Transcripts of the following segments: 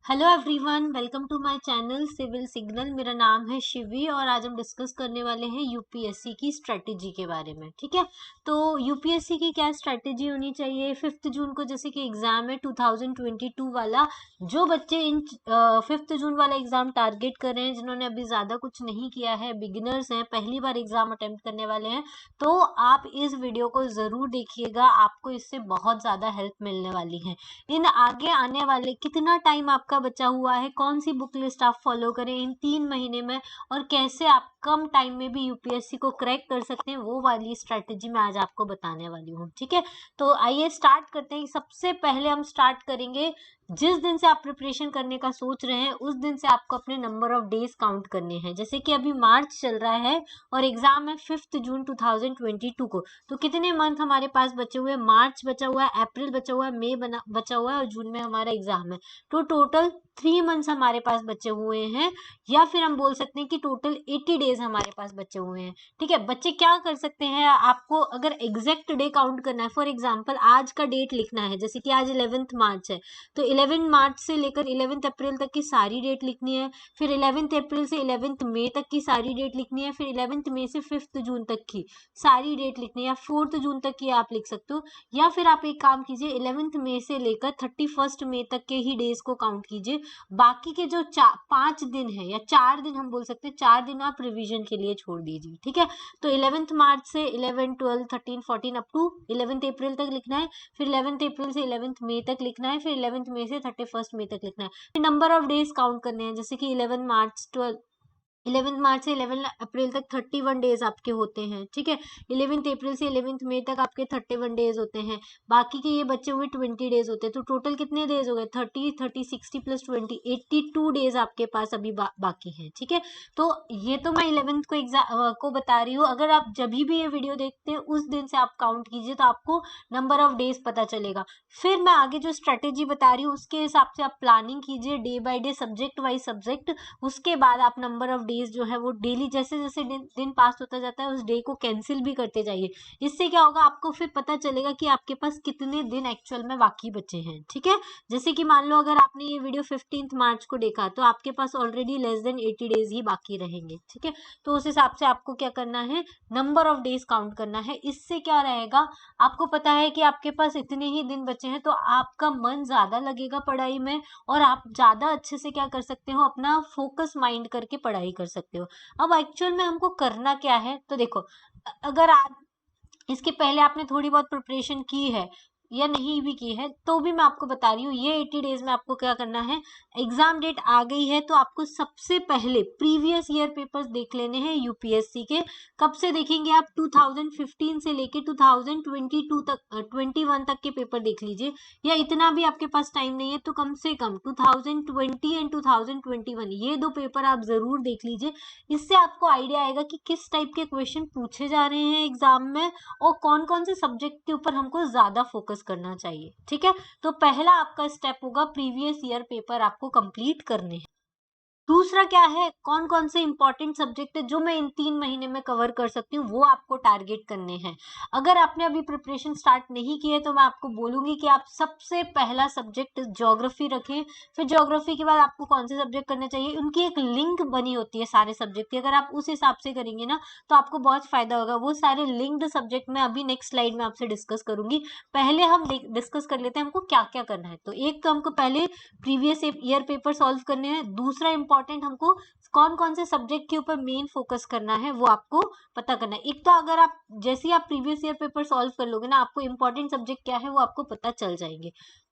Hello everyone, welcome to my channel civil signal. मेरा नाम है शिवी और आज हम डिस्कस करने वाले हैं यूपीएससी की स्ट्रेटेजी के बारे में। ठीक है, तो यूपीएससी की क्या स्ट्रेटेजी होनी चाहिए 5 जून को, जैसे कि एग्जाम है 2022 वाला। जो बच्चे इन 5 जून वाला एग्जाम टारगेट कर रहे हैं, जिन्होंने अभी ज़्यादा कुछ नहीं किया है, बिगिनर्स हैं, पहली बार एग्जाम अटेम्प्ट करने वाले हैं, तो आप इस वीडियो को ज़रूर देखिएगा। आपको इससे बहुत ज़्यादा हेल्प मिलने वाली है। इन आगे आने वाले कितना टाइम आपका बचा हुआ है, कौन सी बुक लिस्ट आप फॉलो करें इन 3 महीने में, और कैसे आप कम टाइम में भी यूपीएससी को क्रैक कर सकते हैं, वो वाली स्ट्रेटेजी मैं आज आपको बताने वाली हूँ। ठीक है, तो आइए स्टार्ट करते हैं। सबसे पहले हम स्टार्ट करेंगे, जिस दिन से आप प्रिपरेशन करने का सोच रहे हैं उस दिन से आपको अपने नंबर ऑफ डेज काउंट करने हैं। जैसे कि अभी मार्च चल रहा है और एग्जाम है 5 जून 2022 को, तो कितने मंथ हमारे पास बचे हुए हैं? मार्च बचा हुआ है, अप्रैल बचा हुआ है, मई बचा हुआ है और जून में हमारा एग्जाम है। तो टोटल 3 मंथ्स हमारे पास बचे हुए हैं, या फिर हम बोल सकते हैं कि टोटल 80 डेज हमारे पास बचे हुए हैं। ठीक है, बच्चे क्या कर सकते हैं, आपको अगर एग्जैक्ट डे काउंट करना है, फॉर एग्जाम्पल आज का डेट लिखना है, जैसे कि आज 11 मार्च है, तो 11 मार्च से लेकर 11 अप्रैल तक की सारी डेट लिखनी है। फिर 11 अप्रैल से 11 मई तक की सारी डेट लिखनी है। फिर 11 मई से 5 जून तक की सारी डेट लिखनी है, या 4 जून तक की आप लिख सकते हो। या फिर आप एक काम कीजिए, 11 मई से लेकर 31 मई तक के ही डेज को काउंट कीजिए। बाकी के जो 5 दिन है या 4 दिन हम बोल सकते हैं, 4 दिन आप रिवीजन के लिए छोड़ दीजिए। ठीक है, तो 11 मार्च से 11, 12, 13, 14 अप टू 11 अप्रैल तक लिखना है। फिर 11 अप्रैल से 11 मई तक लिखना है। फिर 11 मई से 31 मई तक लिखना है। फिर नंबर ऑफ डेज काउंट करने हैं, जैसे कि 11 मार्च से 11 अप्रैल तक 31 डेज आपके होते हैं। ठीक है, 11 अप्रैल से 11 मई तक आपके 31 डेज होते हैं। बाकी के ये बचे हुए 20 डेज होते हैं। तो टोटल कितने डेज हो गए? 30 60 प्लस 20 82 डेज आपके पास अभी बाकी हैं। ठीक है, तो ये तो मैं 11th को एग्जाम को बता रही हूँ। अगर आप जब भी ये वीडियो देखते हैं उस दिन से आप काउंट कीजिए, तो आपको नंबर ऑफ डेज पता चलेगा। फिर मैं आगे जो स्ट्रेटेजी बता रही हूँ उसके हिसाब से आप प्लानिंग कीजिए, day by day, subject wise subject. उसके बाद आप नंबर ऑफ डेज जो है वो डेली जैसे जैसे दिन पास होता जाता है उस डे को कैंसिल भी करते जाइए। इससे क्या होगा, आपको फिर पता चलेगा कि आपके पास कितने दिन एक्चुअल में बाकी बचे हैं। ठीक है, जैसे कि मान लो अगर आपने ये वीडियो 15 मार्च को देखा, तो आपके पास ऑलरेडी लेस देन 80 डेज ही बाकी रहेंगे। ठीक है, तो उस हिसाब से आपको क्या करना है, नंबर ऑफ डेज काउंट करना है। इससे क्या रहेगा, आपको पता है कि आपके पास इतने ही दिन बचे हैं, तो आपका मन ज्यादा लगेगा पढ़ाई में, और आप ज्यादा अच्छे से क्या कर सकते हो, अपना फोकस माइंड करके पढ़ाई कर सकते हो। अब एक्चुअल में हमको करना क्या है, तो देखो, अगर आप इसके पहले आपने थोड़ी बहुत प्रिपरेशन की है या नहीं भी की है, तो भी मैं आपको बता रही हूँ, ये 80 डेज में आपको क्या करना है। एग्जाम डेट आ गई है, तो आपको सबसे पहले प्रीवियस ईयर पेपर्स देख लेने हैं यूपीएससी के। कब से देखेंगे आप? 2015 से लेके 2022 तक, 21 तक के पेपर देख लीजिए। या इतना भी आपके पास टाइम नहीं है तो कम से कम 2020 एंड 2021 ये 2 पेपर आप जरूर देख लीजिए। इससे आपको आइडिया आएगा कि किस टाइप के क्वेश्चन पूछे जा रहे हैं एग्जाम में, और कौन कौन से सब्जेक्ट के ऊपर हमको ज्यादा फोकस करना चाहिए। ठीक है, तो पहला आपका स्टेप होगा प्रीवियस ईयर पेपर आपको कंप्लीट करने हैं। दूसरा क्या है, कौन कौन से इंपॉर्टेंट सब्जेक्ट है जो मैं इन 3 महीने में कवर कर सकती हूँ, वो आपको टारगेट करने हैं। अगर आपने अभी प्रिपरेशन स्टार्ट नहीं की है, तो मैं आपको बोलूंगी कि आप सबसे पहला सब्जेक्ट ज्योग्राफी रखें। फिर ज्योग्राफी के बाद आपको कौन से सब्जेक्ट करने चाहिए, उनकी एक लिंक बनी होती है सारे सब्जेक्ट की। अगर आप उस हिसाब से करेंगे ना, तो आपको बहुत फायदा होगा। वो सारे लिंक्ड सब्जेक्ट मैं अभी नेक्स्ट स्लाइड में आपसे डिस्कस करूंगी। पहले हम डिस्कस कर लेते हैं हमको क्या क्या करना है। तो एक तो हमको पहले प्रीवियस ईयर पेपर सॉल्व करने हैं। दूसरा इंपॉर्टेंट, हमको कौन कौन से सब्जेक्ट के ऊपर मेन फोकस करना है वो आपको पता करना है। एक तो अगर आप जैसे ही आप प्रीवियस ईयर पेपर सॉल्व कर लोगे ना, आपको इंपॉर्टेंट सब्जेक्ट क्या है वो आपको पता चल जाएंगे।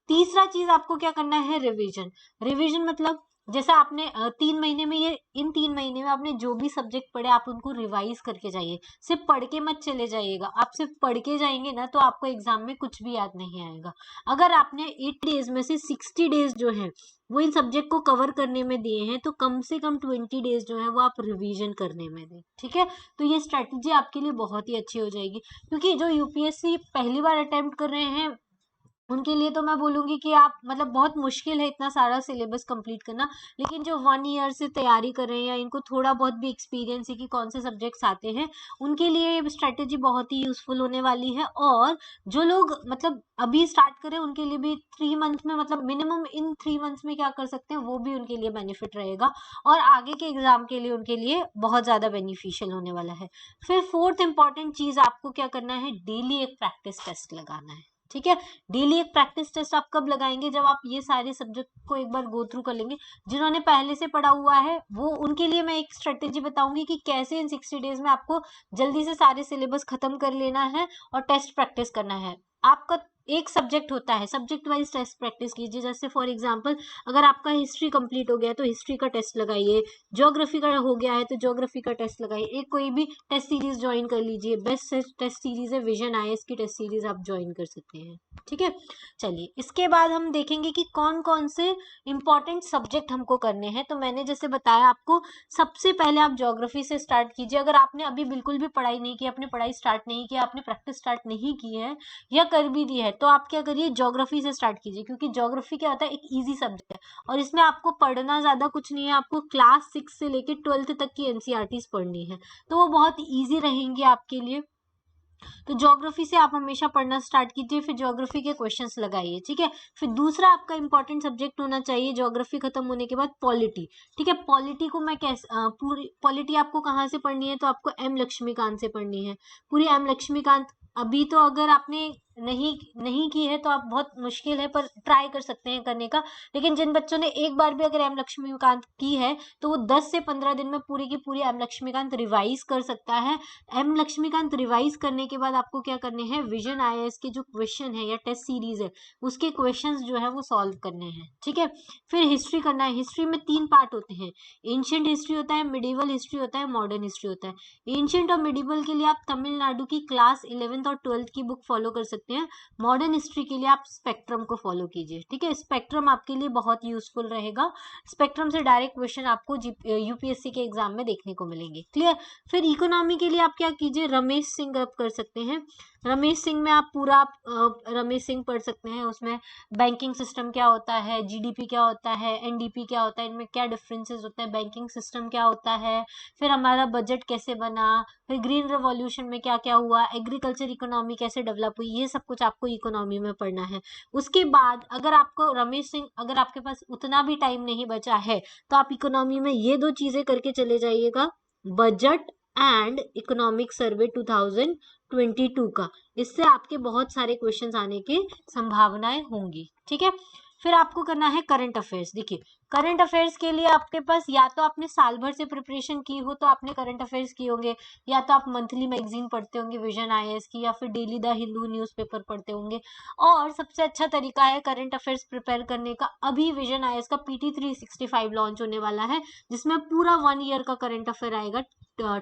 तीसरा चीज आपको क्या करना है, रिवीजन। रिवीजन मतलब जैसा आपने 3 महीने में, ये इन 3 महीने में आपने जो भी सब्जेक्ट पढ़े आप उनको रिवाइज करके जाइए। सिर्फ पढ़ के मत चले जाइएगा। आप सिर्फ पढ़ के जाएंगे ना, तो आपको एग्जाम में कुछ भी याद नहीं आएगा। अगर आपने 8 डेज में से 60 डेज जो है वो इन सब्जेक्ट को कवर करने में दिए हैं, तो कम से कम 20 डेज जो है वो आप रिवीजन करने में दें। ठीक है, तो ये स्ट्रेटजी आपके लिए बहुत ही अच्छी हो जाएगी, क्योंकि जो यूपीएससी पहली बार अटेम्प्ट कर रहे हैं उनके लिए तो मैं बोलूंगी कि आप मतलब बहुत मुश्किल है इतना सारा सिलेबस कंप्लीट करना, लेकिन जो 1 ईयर से तैयारी कर रहे हैं या इनको थोड़ा बहुत भी एक्सपीरियंस है कि कौन से सब्जेक्ट्स आते हैं, उनके लिए ये स्ट्रेटेजी बहुत ही यूजफुल होने वाली है। और जो लोग मतलब अभी स्टार्ट करें उनके लिए भी 3 मंथ में मतलब मिनिमम इन 3 मंथ्स में क्या कर सकते हैं वो भी उनके लिए बेनिफिट रहेगा, और आगे के एग्जाम के लिए उनके लिए बहुत ज्यादा बेनिफिशियल होने वाला है। फिर फोर्थ इंपॉर्टेंट चीज आपको क्या करना है, डेली एक प्रैक्टिस टेस्ट लगाना है। ठीक है, डेली एक प्रैक्टिस टेस्ट आप कब लगाएंगे, जब आप ये सारे सब्जेक्ट को एक बार गो थ्रू कर लेंगे। जिन्होंने पहले से पढ़ा हुआ है वो उनके लिए मैं एक स्ट्रेटेजी बताऊंगी कि कैसे इन 60 डेज में आपको जल्दी से सारे सिलेबस खत्म कर लेना है और टेस्ट प्रैक्टिस करना है। आपका एक सब्जेक्ट होता है, सब्जेक्ट वाइज टेस्ट प्रैक्टिस कीजिए। जैसे फॉर एग्जांपल अगर आपका हिस्ट्री कंप्लीट हो गया तो हिस्ट्री का टेस्ट लगाइए, ज्योग्राफी का हो गया है तो ज्योग्राफी का टेस्ट लगाइए, एक कोई भी टेस्ट सीरीज ज्वाइन कर लीजिए। बेस्ट टेस्ट सीरीज है विजन आईएएस की टेस्ट सीरीज आप ज्वाइन कर सकते हैं। ठीक है, चलिए इसके बाद हम देखेंगे कि कौन कौन से इंपॉर्टेंट सब्जेक्ट हमको करने हैं। तो मैंने जैसे बताया आपको, सबसे पहले आप ज्योग्राफी से स्टार्ट कीजिए। अगर आपने अभी बिल्कुल भी पढ़ाई नहीं की, आपने पढ़ाई स्टार्ट नहीं की, आपने प्रैक्टिस स्टार्ट नहीं की है या कर भी दी है, तो आप क्या करिए, ज्योग्राफी से स्टार्ट कीजिए। क्योंकि ज्योग्राफी क्या होता है, एक इजी सब्जेक्ट है और इसमें आपको पढ़ना ज्यादा कुछ नहीं है, आपको क्लास 6 से लेके 12th तक की एनसीईआरटीज पढ़नी है, तो वो बहुत इजी रहेंगी आपके लिए। तो ज्योग्राफी से आप हमेशा पढ़ना स्टार्ट कीजिए, फिर ज्योग्राफी के क्वेश्चंस लगाइए। ठीक है, फिर दूसरा आपका इंपॉर्टेंट सब्जेक्ट होना चाहिए ज्योग्राफी खत्म होने के बाद, पॉलिटी। ठीक है, पॉलिटी को मैं कैसे पूरी पॉलिटी आपको कहाँ से पढ़नी है, तो आपको एम लक्ष्मीकांत से पढ़नी है, पूरी एम लक्ष्मीकांत। अभी तो अगर आपने नहीं नहीं की है तो आप बहुत मुश्किल है, पर ट्राई कर सकते हैं करने का। लेकिन जिन बच्चों ने एक बार भी अगर एम लक्ष्मीकांत की है तो वो 10 से 15 दिन में पूरी की पूरी एम लक्ष्मीकांत रिवाइज कर सकता है। एम लक्ष्मीकांत रिवाइज करने के बाद आपको क्या करने हैं, विजन आईएएस के जो क्वेश्चन है या टेस्ट सीरीज है उसके क्वेश्चंस जो है वो सॉल्व करने हैं। ठीक है, फिर हिस्ट्री करना है। हिस्ट्री में 3 पार्ट होते हैं, एंशियंट हिस्ट्री होता है, मिडिवल हिस्ट्री होता है, मॉडर्न हिस्ट्री होता है। एंशियंट और मिडिवल के लिए आप तमिलनाडु की क्लास 11th और 12th की बुक फॉलो कर सकते हैं। मॉडर्न हिस्ट्री के लिए आप स्पेक्ट्रम को फॉलो कीजिए। ठीक है, स्पेक्ट्रम आपके लिए बहुत यूजफुल रहेगा। स्पेक्ट्रम से डायरेक्ट क्वेश्चन आपको यूपीएससी के एग्जाम में देखने को मिलेंगे। क्लियर। फिर इकोनॉमी के लिए आप क्या कीजिए, रमेश सिंह आप कर सकते हैं। रमेश सिंह में आप पूरा रमेश सिंह पढ़ सकते हैं। उसमें बैंकिंग सिस्टम क्या होता है, जीडीपी क्या होता है, एनडीपी क्या होता है, इनमें क्या डिफरेंसेस होते हैं, बैंकिंग सिस्टम क्या होता है, फिर हमारा बजट कैसे बना, फिर ग्रीन रेवोल्यूशन में क्या क्या हुआ, एग्रीकल्चर इकोनॉमी कैसे डेवलप हुई, ये सब कुछ आपको इकोनॉमी में पढ़ना है। उसके बाद अगर आपको रमेश सिंह, अगर आपके पास उतना भी टाइम नहीं बचा है तो आप इकोनॉमी में ये 2 चीजें करके चले जाइएगा, बजट एंड इकोनॉमिक सर्वे 2022 का। इससे आपके बहुत सारे क्वेश्चंस आने की संभावनाएं होंगी। ठीक है, फिर आपको करना है करंट अफेयर्स। देखिए, करंट अफेयर्स के लिए आपके पास या तो आपने साल भर से प्रिपरेशन की हो तो आपने करंट अफेयर्स किए होंगे, या तो आप मंथली मैगजीन पढ़ते होंगे विजन आईएएस की, या फिर डेली द हिंदू न्यूज़पेपर पढ़ते होंगे। और सबसे अच्छा तरीका है करंट अफेयर्स प्रिपेयर करने का, अभी विजन आईएएस का पीटी 365 लॉन्च होने वाला है, जिसमें पूरा 1 ईयर का करंट अफेयर आएगा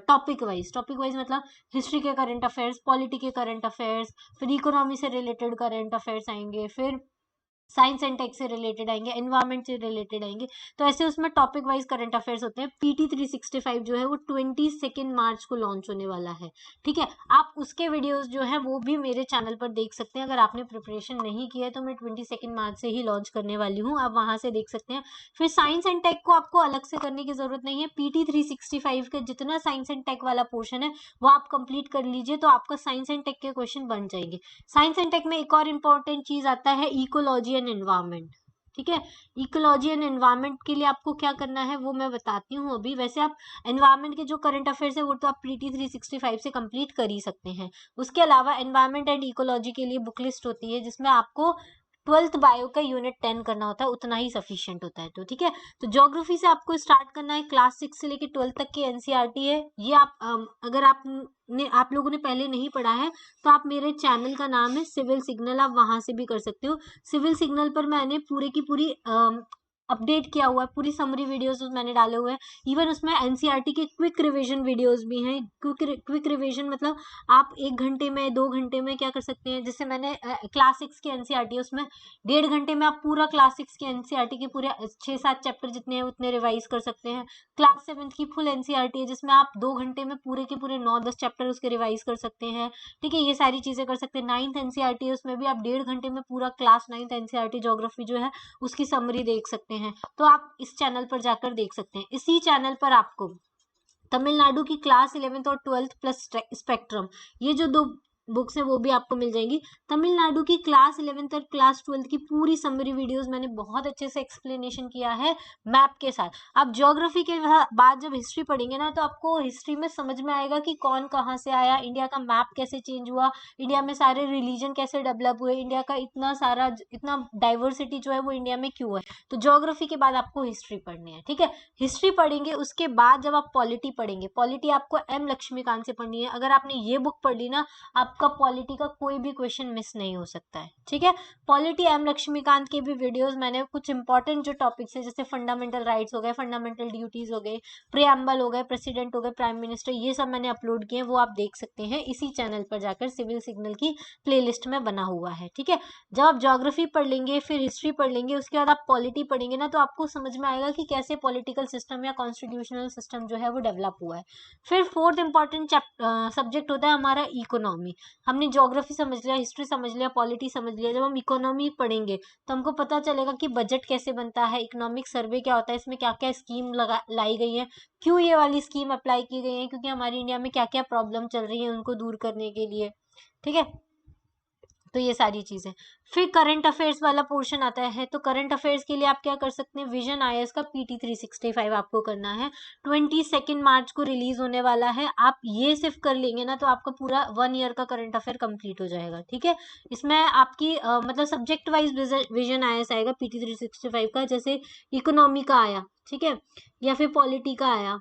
टॉपिक वाइज मतलब हिस्ट्री के करंट अफेयर्स, पॉलिटी के करंट अफेयर्स, फिर इकोनॉमी से रिलेटेड करंट अफेयर्स आएंगे, फिर साइंस एंड टेक से रिलेटेड आएंगे, एनवायरमेंट से रिलेटेड आएंगे। तो ऐसे उसमें टॉपिक वाइज करंट अफेयर्स होते हैं। पीटी 365 जो है वो 22 मार्च को लॉन्च होने वाला है। ठीक है, आप उसके वीडियोस जो है वो भी मेरे चैनल पर देख सकते हैं। अगर आपने प्रिपरेशन नहीं की है तो मैं 22 मार्च से ही लॉन्च करने वाली हूँ, आप वहां से देख सकते हैं। फिर साइंस एंड टेक को आपको अलग से करने की जरूरत नहीं है, पीटी 365 का जितना साइंस एंड टेक वाला पोर्शन है वो आप कंप्लीट कर लीजिए, तो आपका साइंस एंड टेक के क्वेश्चन बन जाएंगे। साइंस एंड टेक में एक और इम्पोर्टेंट चीज आता है, इकोलॉजी एंड एनवायरमेंट। ठीक है, इकोलॉजी एंड एनवायरमेंट के लिए आपको क्या करना है वो मैं बताती हूँ अभी। वैसे आप एनवायरमेंट के जो करंट अफेयर्स है वो तो आप पीटी 365 से कंप्लीट कर ही सकते हैं। उसके अलावा एनवायरमेंट एंड इकोलॉजी के लिए बुक लिस्ट होती है, जिसमें आपको 12th बायो का यूनिट 10 करना होता है, उतना ही सफिशिएंट होता है। तो ठीक है, तो ज्योग्राफी से आपको स्टार्ट करना है, क्लास 6 से लेके 12th तक की एनसीईआरटी है ये। आप अगर आप लोगों ने पहले नहीं पढ़ा है तो आप, मेरे चैनल का नाम है सिविल सिग्नल, आप वहां से भी कर सकते हो। सिविल सिग्नल पर मैंने पूरे की पूरी अपडेट किया हुआ है, पूरी समरी वीडियोस मैंने डाले हुए हैं। इवन उसमें एनसीईआरटी के क्विक रिवीजन वीडियोस भी हैं। क्विक रिवीजन मतलब आप 1 घंटे में 2 घंटे में क्या कर सकते हैं, जैसे मैंने क्लास 6 की एनसीईआरटी है, उसमें 1.5 घंटे में आप पूरा क्लास 6 की एनसीईआरटी के पूरे 6-7 चैप्टर जितने हैं उतने रिवाइज कर सकते हैं। क्लास 7 की फुल एनसीईआरटी है जिसमें आप 2 घंटे में पूरे के पूरे 9-10 चैप्टर उसके रिवाइज कर सकते हैं। ठीक है, ये सारी चीजें कर सकते हैं। 9th एनसीईआरटी है, उसमें भी आप 1.5 घंटे में पूरा क्लास 9th एनसीईआरटी ज्योग्राफी जो है उसकी समरी देख सकते हैं। तो आप इस चैनल पर जाकर देख सकते हैं। इसी चैनल पर आपको तमिलनाडु की क्लास 11th और 12th प्लस स्पेक्ट्रम, ये जो 2 बुक्स हैं वो भी आपको मिल जाएंगी। तमिलनाडु की क्लास 11th और क्लास 12th की पूरी समरी वीडियोस मैंने बहुत अच्छे से एक्सप्लेनेशन किया है मैप के साथ। आप ज्योग्राफी के बाद जब हिस्ट्री पढ़ेंगे ना तो आपको हिस्ट्री में समझ में आएगा कि कौन कहाँ से आया, इंडिया का मैप कैसे चेंज हुआ, इंडिया में सारे रिलीजन कैसे डेवलप हुए, इंडिया का इतना डाइवर्सिटी जो है वो इंडिया में क्यों है। तो ज्योग्राफी के बाद आपको हिस्ट्री पढ़नी है। ठीक है, हिस्ट्री पढ़ेंगे, उसके बाद जब आप पॉलिटी पढ़ेंगे, पॉलिटी आपको एम लक्ष्मीकांत से पढ़नी है। अगर आपने ये बुक पढ़ ली ना, आपका पॉलिटी का कोई भी क्वेश्चन मिस नहीं हो सकता है। ठीक है, पॉलिटी एम लक्ष्मीकांत के भी वीडियोस मैंने कुछ इंपॉर्टेंट जो टॉपिक्स है जैसे फंडामेंटल राइट्स हो गए, फंडामेंटल ड्यूटीज हो गए, प्रीएम्बल हो गए, प्रेसिडेंट हो गए, प्राइम मिनिस्टर, ये सब मैंने अपलोड किए हैं, वो आप देख सकते हैं इसी चैनल पर जाकर। सिविल सिग्नल की प्लेलिस्ट में बना हुआ है। ठीक है, जब आप ज्योग्राफी पढ़ लेंगे, फिर हिस्ट्री पढ़ लेंगे, उसके बाद आप पॉलिटी पढ़ेंगे ना, तो आपको समझ में आएगा कि कैसे पॉलिटिकल सिस्टम या कॉन्स्टिट्यूशनल सिस्टम जो है वो डेवलप हुआ है। फिर 4th इंपॉर्टेंट सब्जेक्ट होता है हमारा इकोनॉमी। हमने ज्योग्राफी समझ लिया, हिस्ट्री समझ लिया, पॉलिटी समझ लिया, जब हम इकोनॉमी पढ़ेंगे तो हमको पता चलेगा कि बजट कैसे बनता है, इकोनॉमिक सर्वे क्या होता है, इसमें क्या क्या स्कीम लाई गई है, क्यों ये वाली स्कीम अप्लाई की गई है, क्योंकि हमारी इंडिया में क्या क्या प्रॉब्लम चल रही है उनको दूर करने के लिए। ठीक है, तो ये सारी चीजें। फिर करंट अफेयर्स वाला पोर्शन आता है। तो करंट अफेयर्स के लिए आप क्या कर सकते हैं, विजन आईएएस का पीटी 365 आपको करना है। 22 मार्च को रिलीज होने वाला है। आप ये सिर्फ कर लेंगे ना तो आपका पूरा 1 ईयर का करंट अफेयर कंप्लीट हो जाएगा। ठीक है, इसमें आपकी मतलब सब्जेक्ट वाइज विजन आईएएस आएगा पीटी 365 का, जैसे इकोनॉमी का आया, ठीक है, या फिर पॉलिटी का आया,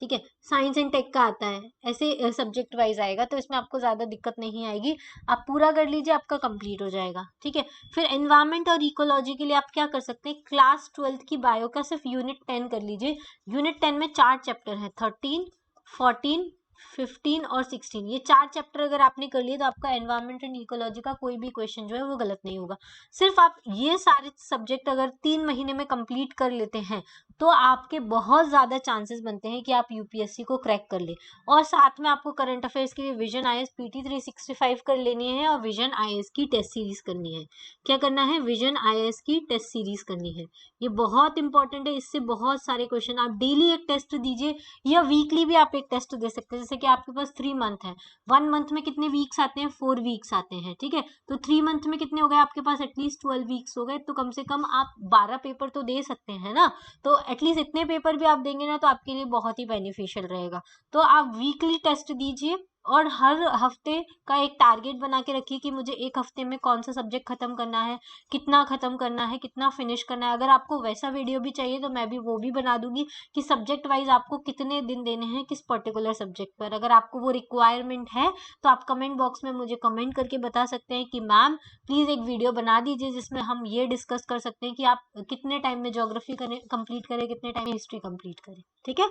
ठीक है, साइंस एंड टेक का आता है, ऐसे सब्जेक्ट वाइज आएगा, तो इसमें आपको ज्यादा दिक्कत नहीं आएगी। आप पूरा कर लीजिए, आपका कंप्लीट हो जाएगा। ठीक है, फिर एनवायरमेंट और इकोलॉजी के लिए आप क्या कर सकते हैं, क्लास 12th की बायो का सिर्फ यूनिट 10 कर लीजिए। यूनिट 10 में 4 चैप्टर है, 13, 14, 15 और 16। ये 4 चैप्टर अगर आपने कर लिए तो आपका एनवायरमेंट एंड इकोलॉजी का कोई भी क्वेश्चन जो है वो गलत नहीं होगा। सिर्फ आप ये सारे सब्जेक्ट अगर 3 महीने में कंप्लीट कर लेते हैं तो आपके बहुत ज्यादा चांसेस बनते हैं कि आप यूपीएससी को क्रैक कर ले। और साथ में आपको करंट अफेयर्स के लिए विजन आईएएस पीटी 365 कर लेनी है और विजन आईएएस की टेस्ट सीरीज करनी है। क्या करना है, विजन आईएएस की टेस्ट सीरीज करनी है। ये बहुत इंपॉर्टेंट है, इससे बहुत सारे क्वेश्चन, आप डेली एक टेस्ट दीजिए या वीकली भी आप एक टेस्ट दे सकते हैं। जैसे कि आपके पास 3 मंथ है, 1 मंथ में कितने वीक्स आते हैं, 4 वीक्स आते हैं। ठीक है, तो 3 मंथ में कितने हो गए आपके पास, एटलीस्ट 12 वीक्स हो गए, तो कम से कम आप 12 पेपर तो दे सकते हैं ना। तो एटलीस्ट इतने पेपर भी आप देंगे ना तो आपके लिए बहुत ही बेनिफिशियल रहेगा। तो आप वीकली टेस्ट दीजिए और हर हफ्ते का एक टारगेट बना के रखिए कि मुझे एक हफ्ते में कौन सा सब्जेक्ट खत्म करना है, कितना खत्म करना है, कितना फिनिश करना है। अगर आपको वैसा वीडियो भी चाहिए तो मैं भी वो भी बना दूंगी कि सब्जेक्ट वाइज आपको कितने दिन देने हैं किस पर्टिकुलर सब्जेक्ट पर। अगर आपको वो रिक्वायरमेंट है तो आप कमेंट बॉक्स में मुझे कमेंट करके बता सकते हैं कि मैम प्लीज एक वीडियो बना दीजिए जिसमें हम ये डिस्कस कर सकते हैं कि आप कितने टाइम में ज्योग्राफी करें कंप्लीट करें, कितने टाइम में हिस्ट्री कंप्लीट करें। ठीक है,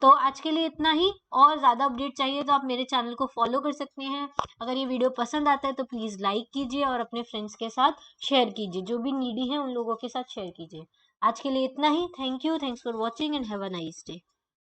तो आज के लिए इतना ही। और ज्यादा अपडेट चाहिए तो आप मेरे चैनल को फॉलो कर सकते हैं। अगर ये वीडियो पसंद आता है तो प्लीज लाइक कीजिए और अपने फ्रेंड्स के साथ शेयर कीजिए, जो भी नीडी है उन लोगों के साथ शेयर कीजिए। आज के लिए इतना ही। Thank you, thanks for watching and have a nice day.